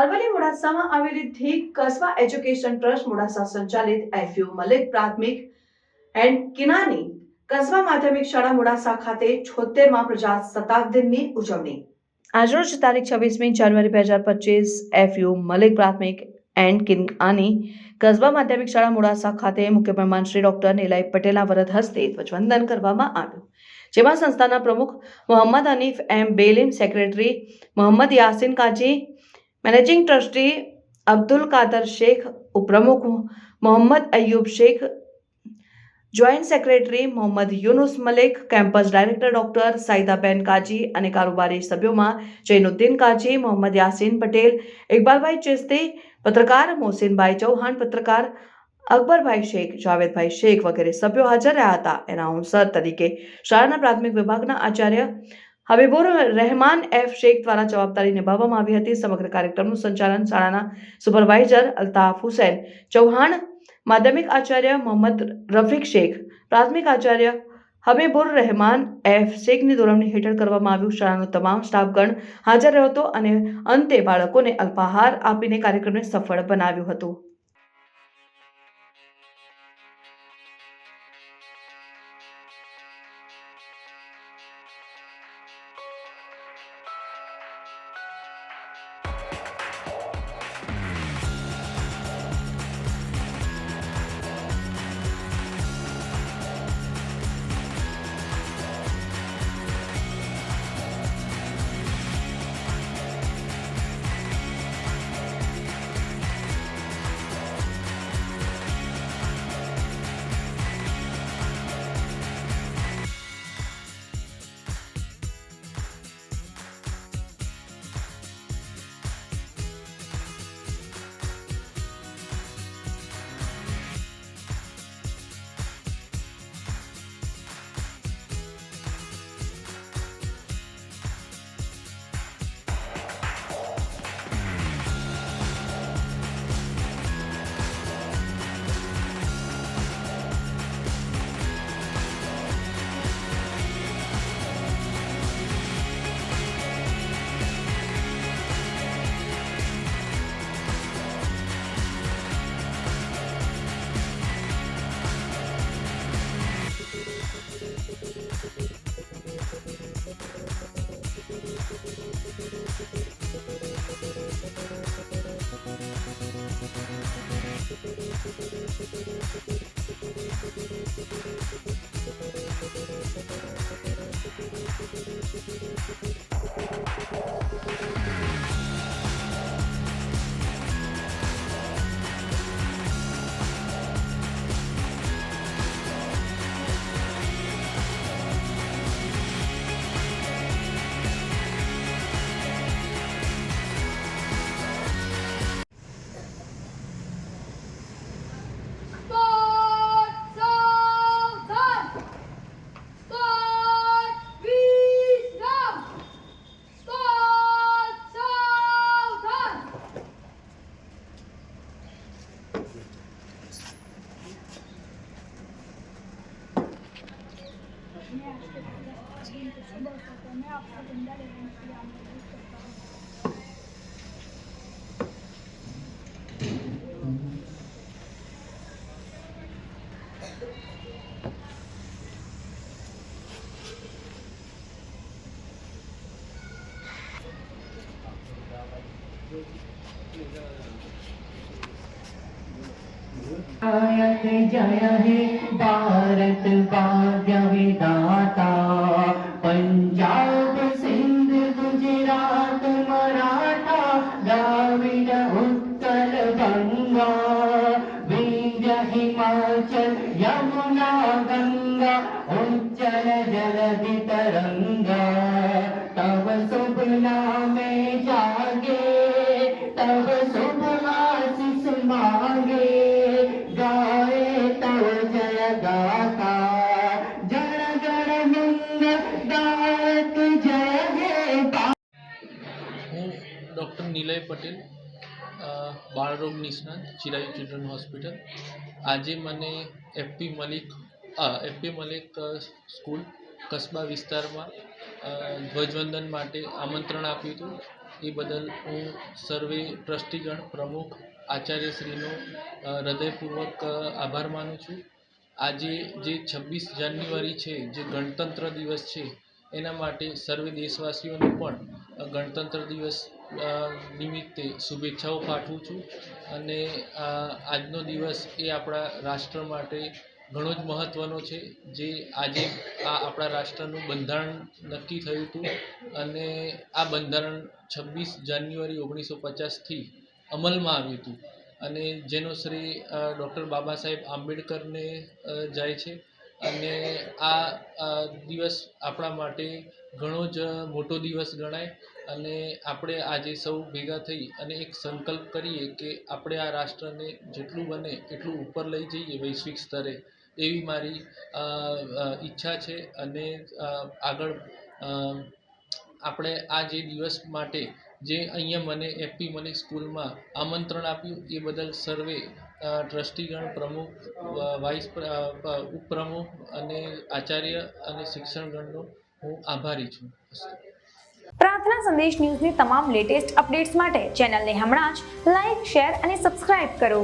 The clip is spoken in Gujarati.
અરવલ્લી મોડાસામાં આવેલી the Kasba education trust Modasa સંચાલિત એફયુ મલિક પ્રાથમિક એન્ડ કિનાની કસ્બા માધ્યમિક શાળા મોડાસા ખાતે 76મા પ્રજાસત્તાક દિનની ઉજવણી આજરોજ તારીખ 26મી જાન્યુઆરી 2025 એફયુ મલિક પ્રાથમિક એન્ડ કિનાની કસ્બા માધ્યમિક શાળા મોડાસા ખાતે મુખ્ય મહેમાન શ્રી ડોક્ટર નીલય પટેલના વરદ હસ્તે ધ્વજવંદન કરવામાં આવ્યું, જેમાં સંસ્થાના પ્રમુખ Mohammad Hanif M Belim, secretary Mohammad Yasin Kazi, managing trustee Abdul Kadar Shaikh, ઉપપ્રમુખ Mohammad Ayyub Shaikh, joint secretary Mohammad Yunus Malik, campus director doctor Saidaben Kazi અને કારોબારી સભ્યોમાં જૈનુદ્દીન કાજી, મોહમ્મદ યાસીન પટેલ, ઇકબાલભાઈ ચિસ્તી, પત્રકાર મોહસિનભાઈ ચૌહાણ, પત્રકાર અકબરભાઈ શેખ, જાવેદભાઈ શેખ વગેરે સભ્યો હાજર રહ્યા હતા। એનાઉન્સર તરીકે શાળાના પ્રાથમિક વિભાગના આચાર્ય હબીબુર રહેમાન એફ શેખ દ્વારા જવાબદારી નિભાવવામાં આવી હતી। સમગ્ર કાર્યક્રમનું સંચાલન શાળાના સુપરવાઇઝર અલ્તાફ હુસૈન ચૌહાણ, માધ્યમિક આચાર્ય મોહમ્મદ રફીક શેખ, પ્રાથમિક આચાર્ય હબીબુર રહેમાન એફ શેખની દોરવણી હેઠળ કરવામાં આવ્યું। શાળાનો તમામ સ્ટાફગણ હાજર રહ્યો હતો અને અંતે બાળકોને અલ્પાહાર આપીને કાર્યક્રમને સફળ બનાવ્યું હતું। जय हे भारत भाग्य विधाता, पंजाब सिंध गुजरात मराठा द्राविड उत्कल बंगा, विंध्य हिमाचल यमुना गंगा उज्जल जलधि तरंगा, तब शुभ नामे जागे तब शुभ आशीष मांगे, गाए तव जय गाथा जन गण मंगलदायक जय हे। હું ડૉક્ટર નીલય પટેલ, બાળરોગ નિષ્ણાત, ચિરાયુ ચિલ્ડ્રન હોસ્પિટલ। આજે મને એફપી મલિક સ્કૂલ કસ્બા વિસ્તારમાં ધ્વજવંદન માટે આમંત્રણ આપ્યું હતું। એ બદલ હું સર્વે ટ્રસ્ટીગણ, પ્રમુખ, આચાર્યશ્રીનો હૃદયપૂર્વક આભાર માનું છું. આજે જે 26 જાન્યુઆરી છે, જે ગણતંત્ર દિવસ છે, એના માટે સર્વે દેશવાસીઓને પણ ગણતંત્ર દિવસ નિમિત્તે શુભેચ્છાઓ પાઠવું છું. અને આજનો દિવસ એ આપણા રાષ્ટ્ર માટે ઘણો જ મહત્ત્વનો છે. જે આજે આપણા રાષ્ટ્રનું બંધારણ નક્કી થયું હતું અને આ બંધારણ 26 જાન્યુઆરી 1950થી અમલમાં આવ્યું હતું અને જેનો શ્રેય ડૉક્ટર બાબા સાહેબ આંબેડકરને જાય છે. અને આ દિવસ આપણા માટે ઘણો જ મોટો દિવસ ગણાય અને આપણે આજે સૌ ભેગા થઈ અને એક સંકલ્પ કરીએ કે આપણે આ રાષ્ટ્રને જેટલું બને એટલું ઉપર લઈ જઈએ વૈશ્વિક સ્તરે, એવી મારી ઈચ્છા છે. અને આગળ આપણે આ જે દિવસ માટે જે અહીંયા મને એફપી મલિક સ્કૂલમાં આમંત્રણ આપ્યું એ બદલ સર્વે ટ્રસ્ટીગણ, પ્રમુખ, વાઇસ ઉપપ્રમુખ અને આચાર્ય અને શિક્ષણગણનો હું આભારી છું. પ્રાર્થના સંદેશ ન્યૂઝની તમામ લેટેસ્ટ અપડેટ્સ માટે ચેનલને હમણાં જ લાઇક, શેર અને સબસ્ક્રાઇબ કરો.